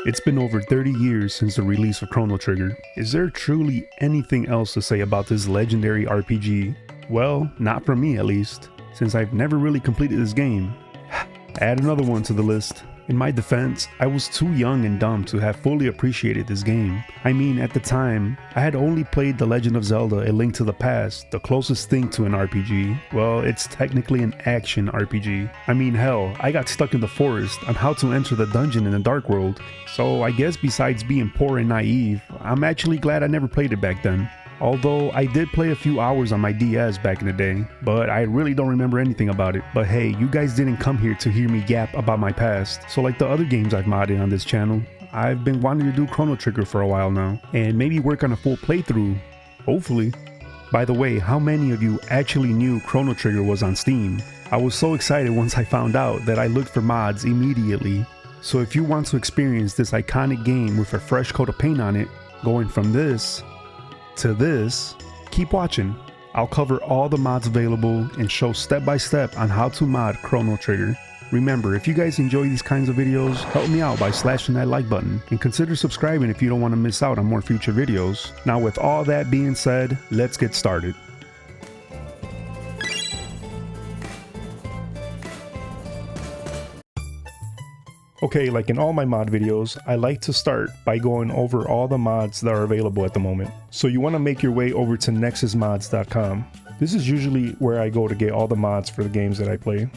It's been over 30 years since the release of Chrono Trigger. Is there truly anything else to say about this legendary RPG? Well, not for me at least, since I've never really completed this game. Add another one to the list. In my defense, I was too young and dumb to have fully appreciated this game. I mean, at the time, I had only played The Legend of Zelda: A Link to the Past, the closest thing to an RPG. Well, it's technically an action RPG. I mean, hell, I got stuck in the forest on how to enter the dungeon in the Dark World. So I guess besides being poor and naive, I'm actually glad I never played it back then. Although I did play a few hours on my DS back in the day, but I really don't remember anything about it. But hey, you guys didn't come here to hear me yap about my past. So like the other games I've modded on this channel, I've been wanting to do Chrono Trigger for a while now, and maybe work on a full playthrough, hopefully. By the way, how many of you actually knew Chrono Trigger was on Steam? I was so excited once I found out that I looked for mods immediately. So if you want to experience this iconic game with a fresh coat of paint on it, going from this to this, keep watching. I'll cover all the mods available and show step by step on how to mod Chrono Trigger. Remember, if you guys enjoy these kinds of videos, help me out by slashing that like button and consider subscribing if you don't want to miss out on more future videos. Now with all that being said, let's get started. Okay, like in all my mod videos, I like to start by going over all the mods that are available at the moment. So you want to make your way over to nexusmods.com. This is usually where I go to get all the mods for the games that I play.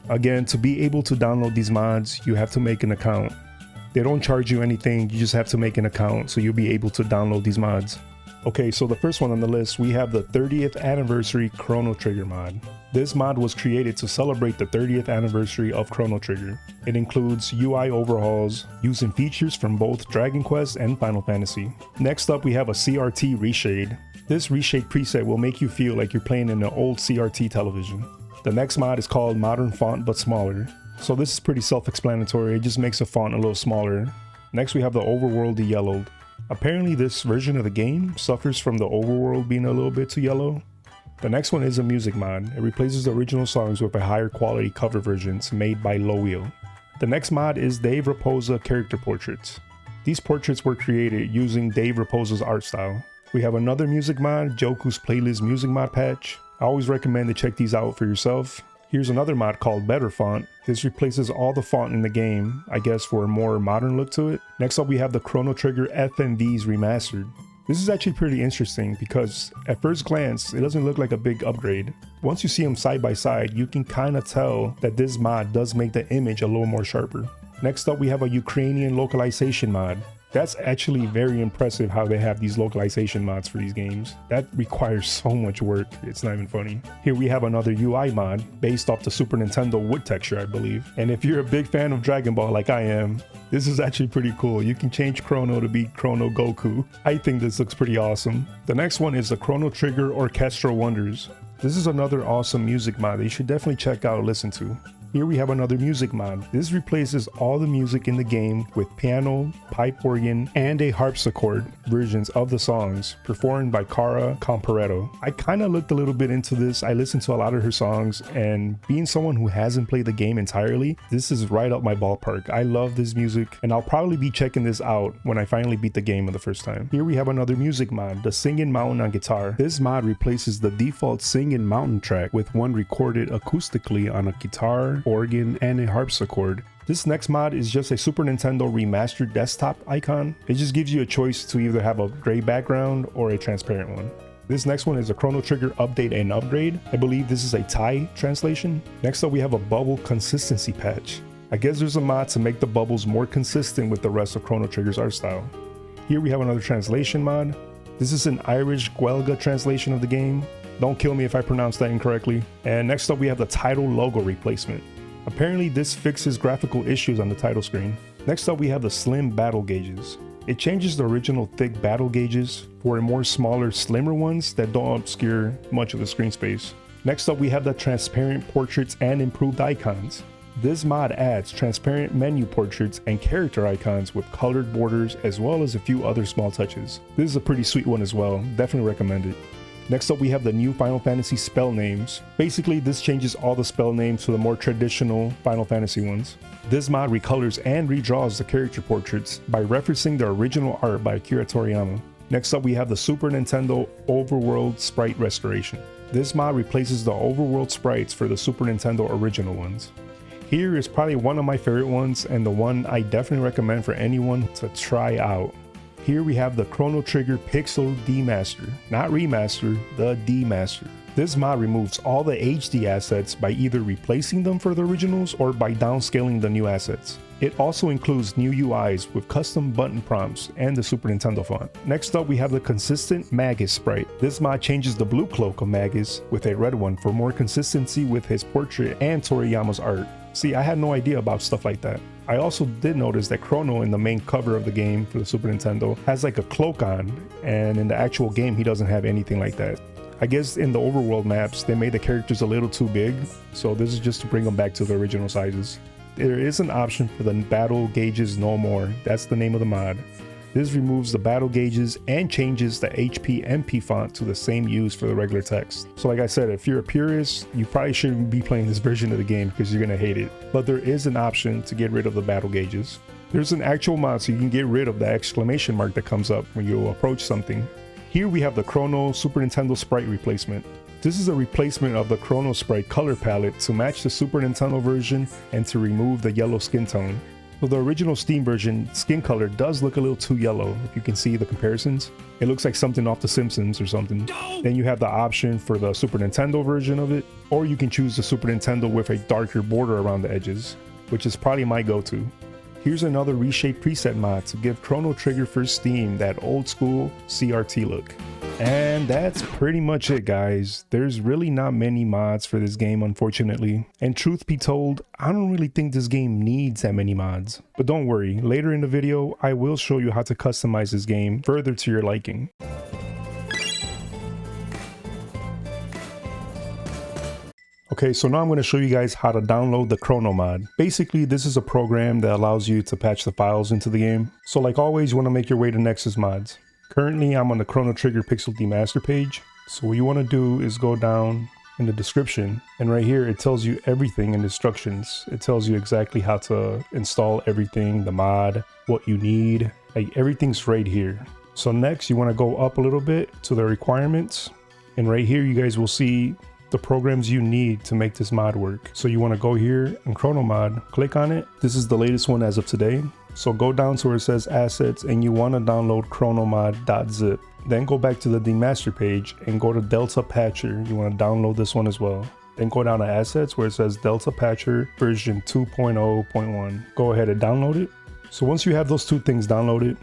Again, to be able to download these mods, you have to make an account. They don't charge you anything, you just have to make an account so you'll be able to download these mods. Okay, so the first one on the list, we have the 30th Anniversary Chrono Trigger mod. This mod was created to celebrate the 30th anniversary of Chrono Trigger. It includes UI overhauls, using features from both Dragon Quest and Final Fantasy. Next up, we have a CRT Reshade. This Reshade preset will make you feel like you're playing in an old CRT television. The next mod is called Modern Font but Smaller. So this is pretty self-explanatory, it just makes the font a little smaller. Next we have the Overworld Deyellowed. Apparently this version of the game suffers from the overworld being a little bit too yellow. The next one is a music mod. It replaces the original songs with a higher quality cover versions made by Loweel. The next mod is Dave Raposa character portraits. These portraits were created using Dave Raposa's art style. We have another music mod, Joku's Playlist Music Mod Patch. I always recommend to check these out for yourself. Here's another mod called Better Font. This replaces all the font in the game, I guess for a more modern look to it. Next up we have the Chrono Trigger FMVs Remastered. This is actually pretty interesting because at first glance, it doesn't look like a big upgrade. Once you see them side by side, you can kind of tell that this mod does make the image a little more sharper. Next up we have a Ukrainian localization mod. That's actually very impressive how they have these localization mods for these games. That requires so much work, it's not even funny. Here we have another UI mod based off the Super Nintendo wood texture, I believe. And if you're a big fan of Dragon Ball like I am, this is actually pretty cool. You can change Chrono to be Chrono Goku. I think this looks pretty awesome. The next one is the Chrono Trigger Orchestral Wonders. This is another awesome music mod that you should definitely check out and listen to. Here we have another music mod. This replaces all the music in the game with piano, pipe organ, and a harpsichord versions of the songs performed by Cara Comparetto. I kind of looked a little bit into this. I listened to a lot of her songs, and being someone who hasn't played the game entirely, this is right up my ballpark. I love this music, and I'll probably be checking this out when I finally beat the game for the first time. Here we have another music mod, the Singin' Mountain on guitar. This mod replaces the default Singin' Mountain track with one recorded acoustically on a guitar, organ, and a harpsichord. This next mod is just a Super Nintendo remastered desktop icon. It just gives you a choice to either have a gray background or a transparent one. This next one is a Chrono Trigger Update and Upgrade. I believe this is a Thai translation. Next up we have a bubble consistency patch. I guess there's a mod to make the bubbles more consistent with the rest of Chrono Trigger's art style. Here we have another translation mod. This is an Irish Guelga translation of the game. Don't kill me if I pronounce that incorrectly. And next up we have the title logo replacement. Apparently this fixes graphical issues on the title screen. Next up we have the slim battle gauges. It changes the original thick battle gauges for a more smaller, slimmer ones that don't obscure much of the screen space. Next up we have the transparent portraits and improved icons. This mod adds transparent menu portraits and character icons with colored borders as well as a few other small touches. This is a pretty sweet one as well, definitely recommend it. Next up we have the new Final Fantasy spell names. Basically this changes all the spell names to the more traditional Final Fantasy ones. This mod recolors and redraws the character portraits by referencing the original art by Akira Toriyama. Next up we have the Super Nintendo Overworld Sprite Restoration. This mod replaces the Overworld sprites for the Super Nintendo original ones. Here is probably one of my favorite ones and the one I definitely recommend for anyone to try out. Here we have the Chrono Trigger Pixel Demaster, not remaster, the Demaster. This mod removes all the HD assets by either replacing them for the originals or by downscaling the new assets. It also includes new UIs with custom button prompts and the Super Nintendo font. Next up we have the consistent Magus sprite. This mod changes the blue cloak of Magus with a red one for more consistency with his portrait and Toriyama's art. See, I had no idea about stuff like that. I also did notice that Chrono in the main cover of the game for the Super Nintendo has like a cloak on, and in the actual game he doesn't have anything like that. I guess in the overworld maps they made the characters a little too big, so this is just to bring them back to the original sizes. There is an option for the battle gauges no more, that's the name of the mod. This removes the battle gauges and changes the HP MP font to the same used for the regular text. So like I said, if you're a purist, you probably shouldn't be playing this version of the game because you're gonna hate it. But there is an option to get rid of the battle gauges. There's an actual mod so you can get rid of the exclamation mark that comes up when you approach something. Here we have the Chrono Super Nintendo sprite replacement. This is a replacement of the Chrono sprite color palette to match the Super Nintendo version and to remove the yellow skin tone. So the original Steam version skin color does look a little too yellow, if you can see the comparisons. It looks like something off The Simpsons or something. Then you have the option for the Super Nintendo version of it, or you can choose the Super Nintendo with a darker border around the edges, which is probably my go-to. Here's another Reshade preset mod to give Chrono Trigger for Steam that old school CRT look. And that's pretty much it, guys. There's really not many mods for this game, unfortunately. And truth be told, I don't really think this game needs that many mods. But don't worry, later in the video, I will show you how to customize this game further to your liking. Okay, so now I'm going to show you guys how to download the Chrono mod. Basically, this is a program that allows you to patch the files into the game. So like always, you want to make your way to Nexus Mods. Currently, I'm on the Chrono Trigger Pixel Demaster page. So what you want to do is go down in the description, and right here it tells you everything in instructions. It tells you exactly how to install everything, the mod, what you need, like everything's right here. So next, you want to go up a little bit to the requirements, and right here you guys will see the programs you need to make this mod work. So you want to go here in Chrono Mod, click on it. This is the latest one as of today. So go down to where it says assets and you want to download chronomod.zip. Then go back to the Demaster page and go to Delta Patcher. You want to download this one as well. Then go down to assets where it says Delta Patcher version 2.0.1. Go ahead and download it. So once you have those two things downloaded,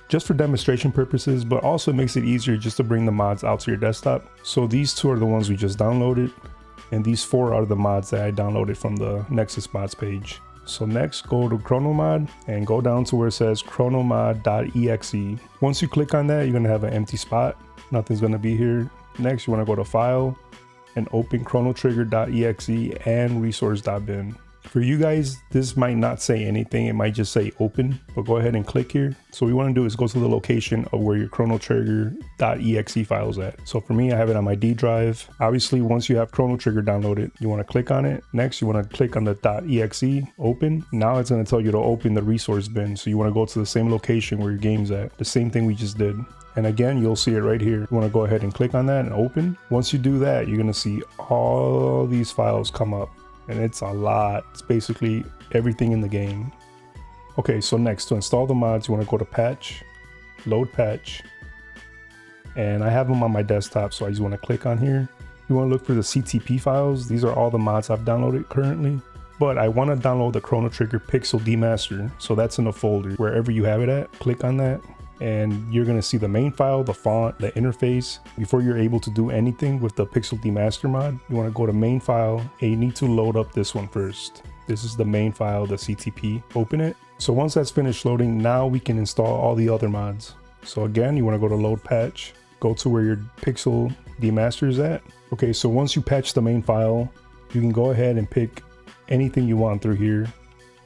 just for demonstration purposes, but also it makes it easier just to bring the mods out to your desktop. So these two are the ones we just downloaded, and these four are the mods that I downloaded from the Nexus Mods page. So next, go to Chrono Mod and go down to where it says chronomod.exe. Once you click on that, you're gonna have an empty spot. Nothing's gonna be here. Next, you wanna go to File and open chronotrigger.exe and resource.bin. For you guys, this might not say anything, it might just say open, but go ahead and click here. So what we want to do is go to the location of where your chronotrigger.exe file is at. So for me, I have it on my D drive. Obviously, once you have Chrono Trigger downloaded, you want to click on it. Next, you want to click on the .exe, open. Now it's going to tell you to open the resource bin. So you want to go to the same location where your game's at. The same thing we just did. And again, you'll see it right here. You want to go ahead and click on that and open. Once you do that, you're going to see all these files come up. And it's a lot. It's basically everything in the game. Okay, so next, to install the mods, you want to go to patch, load patch, and I have them on my desktop, so I just want to click on here. You want to look for the CTP files. These are all the mods I've downloaded currently, but I want to download the Chrono Trigger Pixel Demaster, so that's in a folder. Wherever you have it at, click on that, and you're going to see the main file, the font, the interface. Before you're able to do anything with the Pixel Demaster mod, you want to go to main file and you need to load up this one first. This is the main file, the CTP. Open it. So once that's finished loading, now we can install all the other mods. So again, you want to go to load patch, go to where your Pixel Demaster is at. Okay, so once you patch the main file, you can go ahead and pick anything you want through here.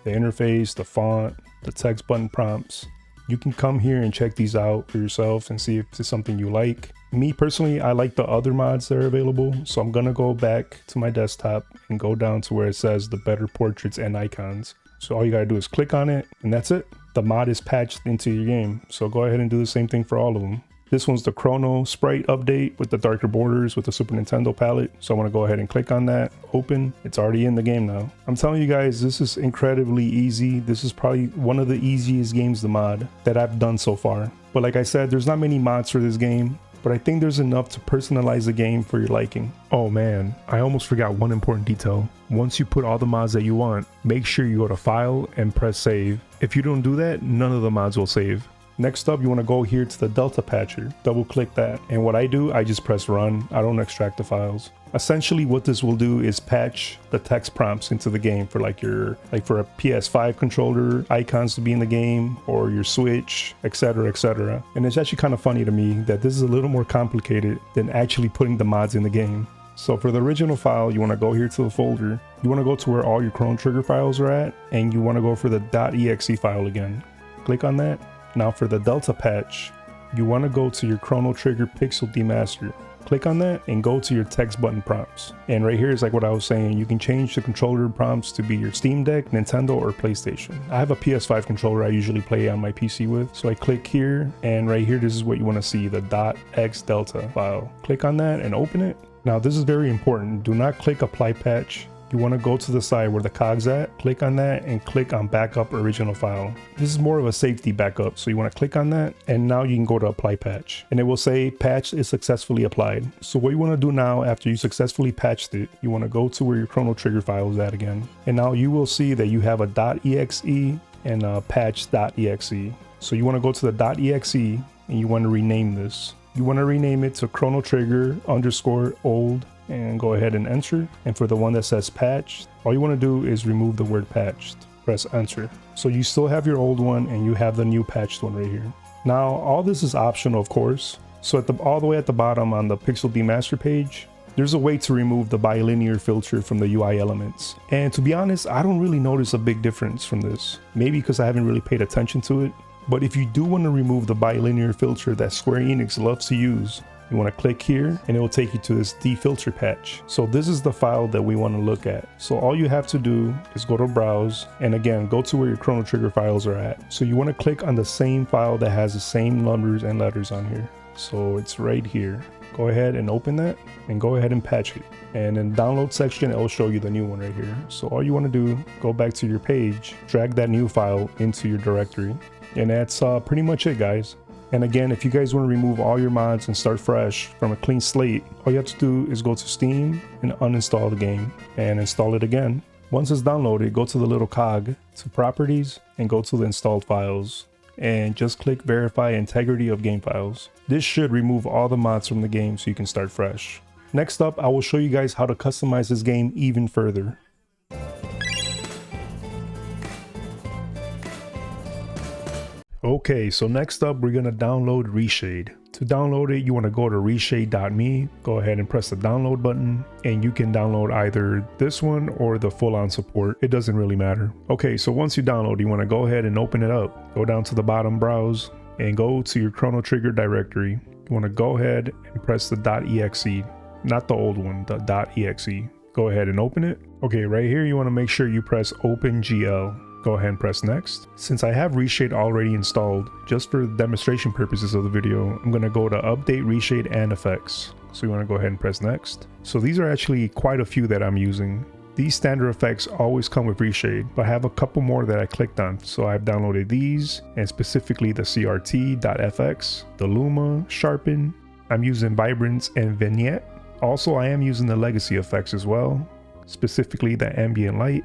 The interface, the font, the text button prompts. You can come here and check these out for yourself and see if it's something you like. Me personally, I like the other mods that are available, so I'm gonna go back to my desktop and go down to where it says the better portraits and icons. So all you gotta do is click on it and that's it. The mod is patched into your game. So go ahead and do the same thing for all of them. This one's the Chrono sprite update with the darker borders with the Super Nintendo palette. So I want to go ahead and click on that, open. It's already in the game now. I'm telling you guys, this is incredibly easy. This is probably one of the easiest games to mod that I've done so far. But like I said, there's not many mods for this game, but I think there's enough to personalize the game for your liking. Oh man, I almost forgot one important detail. Once you put all the mods that you want, make sure you go to File and press Save. If you don't do that, none of the mods will save. Next up, you want to go here to the Delta Patcher, double click that. And what I do, I just press run. I don't extract the files. Essentially what this will do is patch the text prompts into the game for for a PS5 controller, icons to be in the game, or your Switch, etc, etc. And it's actually kind of funny to me that this is a little more complicated than actually putting the mods in the game. So for the original file, you want to go here to the folder. You want to go to where all your Chrono Trigger files are at, and you want to go for the .exe file again. Click on that. Now for the Delta patch, you want to go to your Chrono Trigger Pixel Demaster. Click on that and go to your text button prompts. And right here is like what I was saying, you can change the controller prompts to be your Steam Deck, Nintendo, or PlayStation. I have a PS5 controller I usually play on my PC with. So I click here, and right here, this is what you want to see, the .xdelta file. Click on that and open it. Now this is very important. Do not click apply patch. You want to go to the side where the cog's at, click on that and click on backup original file. This is more of a safety backup, so you want to click on that and now you can go to apply patch and it will say patch is successfully applied. So what you want to do now after you successfully patched it, you want to go to where your Chrono Trigger file is at again. And now you will see that you have a .exe and a patch.exe. So you want to go to the .exe and you want to rename this. You want to rename it to Chrono Trigger _old and go ahead and enter. And for the one that says patched, all you want to do is remove the word patched. Press enter. So you still have your old one and you have the new patched one right here. Now all this is optional, of course. So all the way at the bottom on the Pixel Demaster page, there's a way to remove the bilinear filter from the UI elements. And to be honest, I don't really notice a big difference from this. Maybe because I haven't really paid attention to it. But if you do want to remove the bilinear filter that Square Enix loves to use, you want to click here and it will take you to this defilter patch. So this is the file that we want to look at. So all you have to do is go to browse and again go to where your Chrono Trigger files are at. So you want to click on the same file that has the same numbers and letters on here. So it's right here. Go ahead and open that and go ahead and patch it. And in the download section, it will show you the new one right here. So all you want to do, go back to your page, drag that new file into your directory. And that's pretty much it, guys. And again, if you guys want to remove all your mods and start fresh from a clean slate, all you have to do is go to Steam and uninstall the game and install it again. Once it's downloaded, go to the little cog to properties and go to the installed files and just click verify integrity of game files. This should remove all the mods from the game so you can start fresh. Next up, I will show you guys how to customize this game even further. Okay, so next up we're gonna download Reshade. To download it, you want to go to reshade.me, go ahead and press the download button, and you can download either this one or the full-on support. It doesn't really matter. Okay, so once you download, you want to go ahead and open it up. Go down to the bottom, browse, and go to your Chrono Trigger directory. You want to go ahead and press the .exe, not the old one, the .exe. Go ahead and open it. Okay, right here you want to make sure you press OpenGL. Go ahead and press next. Since I have Reshade already installed, just for demonstration purposes of the video, I'm going to go to update Reshade and effects. So you want to go ahead and press next. So these are actually quite a few that I'm using. These standard effects always come with Reshade, but I have a couple more that I clicked on. So I've downloaded these, and specifically the CRT.fx, the Luma, Sharpen. I'm using Vibrance and Vignette. Also, I am using the legacy effects as well, specifically the Ambient Light,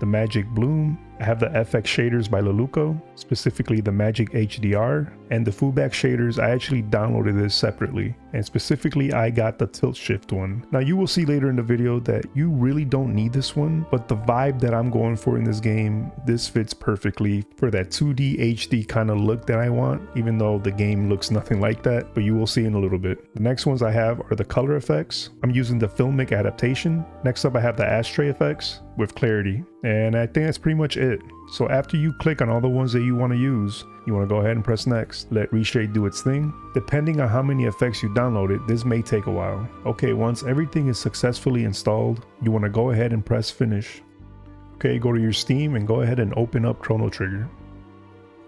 the Magic Bloom. I have the FX shaders by Leluco, specifically the Magic HDR, and the Fullback shaders. I actually downloaded this separately, and specifically I got the tilt shift one. Now you will see later in the video that you really don't need this one, but the vibe that I'm going for in this game, this fits perfectly for that 2D HD kind of look that I want, even though the game looks nothing like that, but you will see in a little bit. The next ones I have are the color effects. I'm using the Filmic adaptation. Next up I have the ashtray effects with clarity, and I think that's pretty much it. So after you click on all the ones that you want to use, you want to go ahead and press next. Let Reshade do its thing. Depending on how many effects you downloaded, this may take a while. Okay, once everything is successfully installed, you want to go ahead and press finish. Okay, go to your Steam and go ahead and open up Chrono Trigger.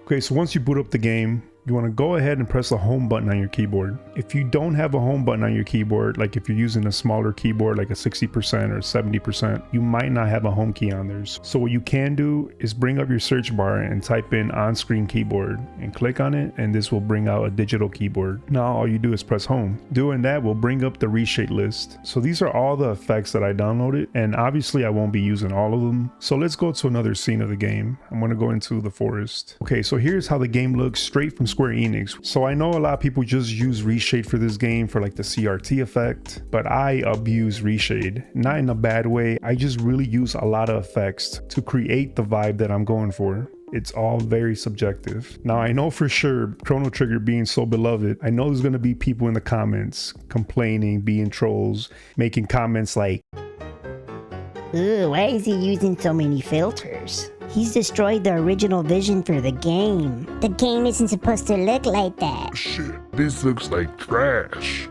Okay, so once you boot up the game, you want to go ahead and press the home button on your keyboard. If you don't have a home button on your keyboard, like if you're using a smaller keyboard like a 60% or 70%, you might not have a home key on theirs. So what you can do is bring up your search bar and type in on-screen keyboard and click on it, and this will bring out a digital keyboard. Now all you do is press home. Doing that will bring up the Reshade list. So these are all the effects that I downloaded, and obviously I won't be using all of them. So let's go to another scene of the game. I'm going to go into the forest. Okay, so here's how the game looks straight from Square Enix. So I know a lot of people just use Reshade for this game for like the CRT effect, but I abuse Reshade. Not in a bad way, I just really use a lot of effects to create the vibe that I'm going for. It's all very subjective. Now I know for sure, Chrono Trigger being so beloved, I know there's gonna be people in the comments complaining, being trolls, making comments like, "Ooh, why is he using so many filters? He's destroyed the original vision for the game. The game isn't supposed to look like that. Shit, this looks like trash."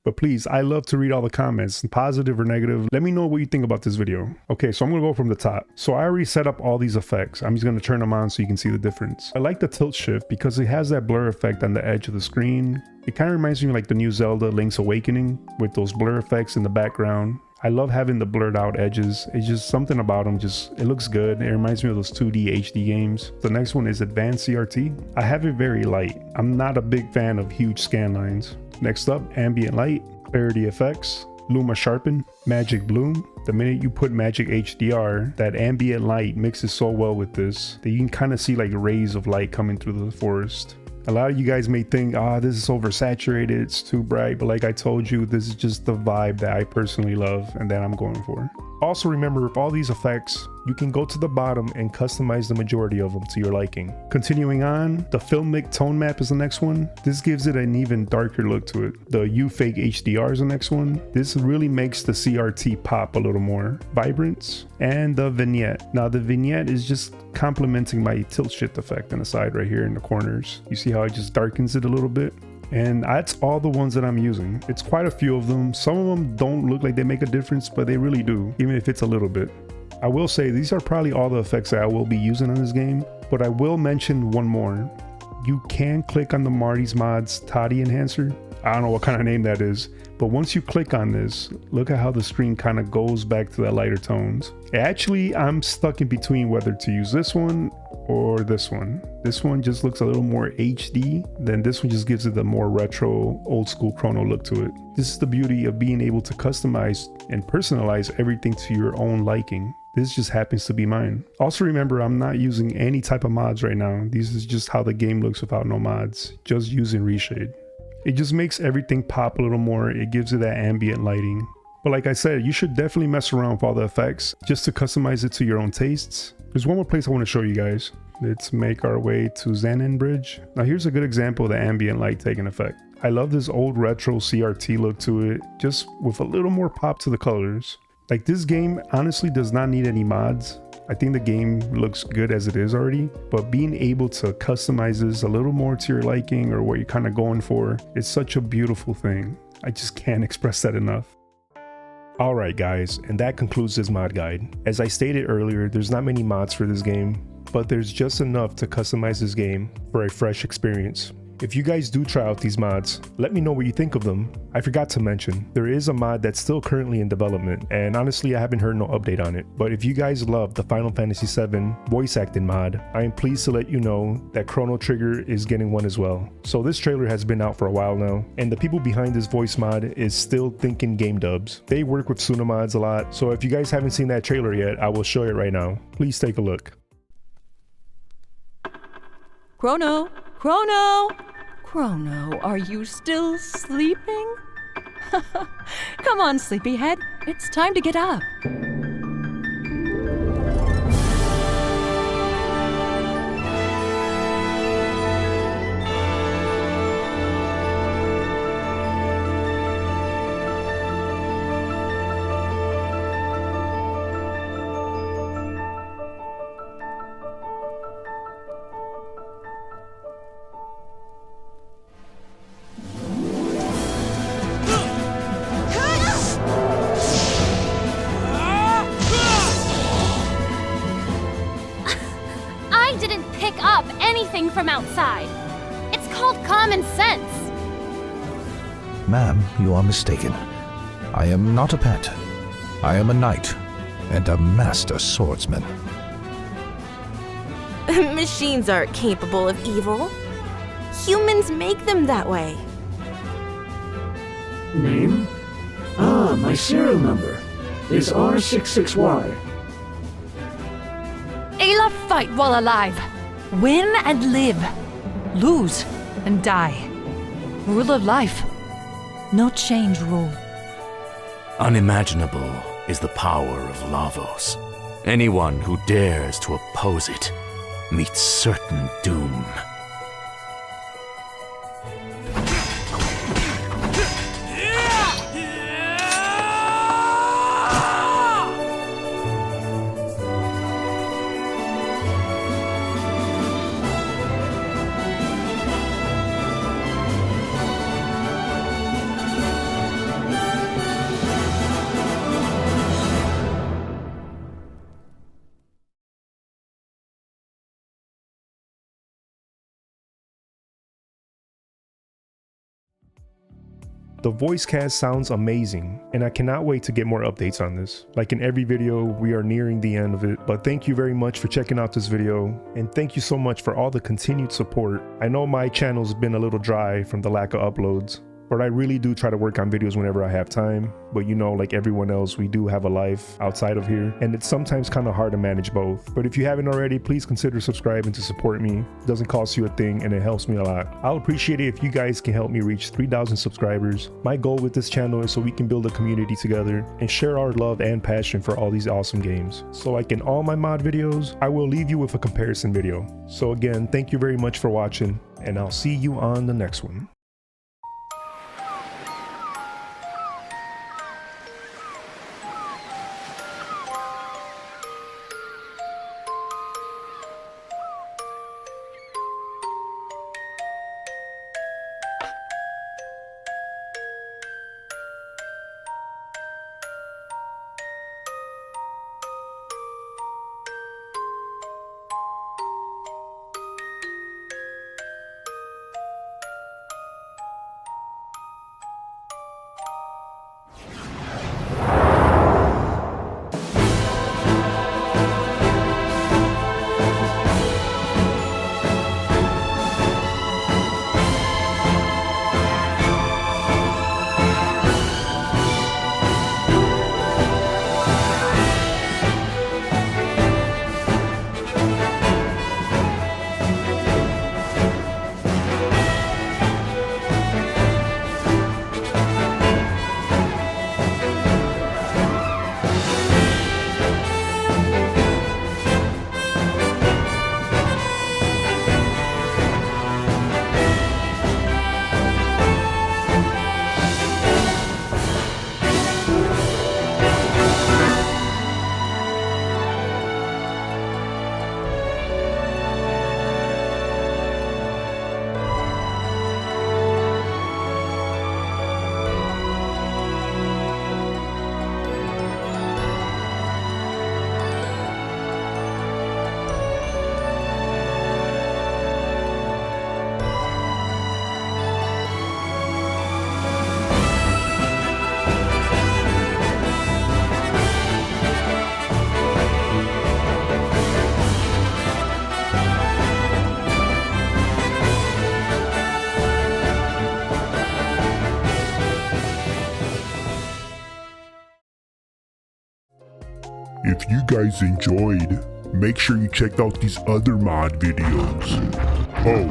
but please, I love to read all the comments, positive or negative. Let me know what you think about this video. Okay, so I'm gonna go from the top. So I already set up all these effects. I'm just gonna turn them on so you can see the difference. I like the tilt shift because it has that blur effect on the edge of the screen. It kind of reminds me of like the new Zelda Link's Awakening with those blur effects in the background. I love having the blurred out edges. It's just something about them, it looks good. It reminds me of those 2D HD games. The next one is Advanced CRT. I have it very light. I'm not a big fan of huge scan lines. Next up, Ambient Light, Clarity Effects, Luma Sharpen, Magic Bloom. The minute you put Magic HDR, that ambient light mixes so well with this that you can kind of see like rays of light coming through the forest. A lot of you guys may think, this is oversaturated, it's too bright, but like I told you, this is just the vibe that I personally love and that I'm going for. Also remember, with all these effects, you can go to the bottom and customize the majority of them to your liking. Continuing on, the Filmic Tone Map is the next one. This gives it an even darker look to it. The UFake HDR is the next one. This really makes the CRT pop a little more vibrant. And the Vignette. Now the Vignette is just complementing my tilt shift effect on the side right here in the corners. You see how it just darkens it a little bit? And that's all the ones that I'm using. It's quite a few of them. Some of them don't look like they make a difference, but they really do, even if it's a little bit. I will say these are probably all the effects that I will be using on this game, but I will mention one more. You can click on the Marty's Mods Toddy Enhancer. I don't know what kind of name that is, but once you click on this, look at how the screen kind of goes back to that lighter tones. Actually, I'm stuck in between whether to use this one or this one. This one just looks a little more HD, then this one just gives it the more retro, old school Chrono look to it. This is the beauty of being able to customize and personalize everything to your own liking. This just happens to be mine. Also remember, I'm not using any type of mods right now. This is just how the game looks without no mods, just using Reshade. It just makes everything pop a little more. It gives it that ambient lighting. But like I said, you should definitely mess around with all the effects just to customize it to your own tastes. There's one more place I want to show you guys. Let's make our way to Zanen Bridge. Now here's a good example of the ambient light taking effect. I love this old retro CRT look to it, just with a little more pop to the colors. Like this game honestly does not need any mods. I think the game looks good as it is already, but being able to customize this a little more to your liking or what you're kind of going for, it's such a beautiful thing. I just can't express that enough. Alright guys, and that concludes this mod guide. As I stated earlier, there's not many mods for this game, but there's just enough to customize this game for a fresh experience. If you guys do try out these mods, let me know what you think of them. I forgot to mention, there is a mod that's still currently in development, and honestly I haven't heard no update on it. But if you guys love the Final Fantasy VII voice acting mod, I am pleased to let you know that Chrono Trigger is getting one as well. So this trailer has been out for a while now, and the people behind this voice mod is still thinking game dubs. They work with Suna mods a lot, so if you guys haven't seen that trailer yet, I will show it right now. Please take a look. Chrono! Chrono! Chrono, are you still sleeping? Come on, sleepyhead. It's time to get up. anything from outside. It's called common sense. Ma'am, you are mistaken. I am not a pet. I am a knight and a master swordsman. Machines aren't capable of evil. Humans make them that way. Name? Ah, my serial number is R66Y. Ayla, fight while alive. Win and live. Lose and die. Rule of life. No change rule. Unimaginable is the power of Lavos. Anyone who dares to oppose it meets certain doom. The voice cast sounds amazing, and I cannot wait to get more updates on this. Like in every video, we are nearing the end of it, but thank you very much for checking out this video, and thank you so much for all the continued support. I know my channel's been a little dry from the lack of uploads, but I really do try to work on videos whenever I have time. But you know, like everyone else, we do have a life outside of here, and it's sometimes kind of hard to manage both. But if you haven't already, please consider subscribing to support me. It doesn't cost you a thing, and it helps me a lot. I'll appreciate it if you guys can help me reach 3,000 subscribers. My goal with this channel is so we can build a community together and share our love and passion for all these awesome games. So like in all my mod videos, I will leave you with a comparison video. So again, thank you very much for watching, and I'll see you on the next one. If you guys enjoyed, make sure you check out these other mod videos. Oh,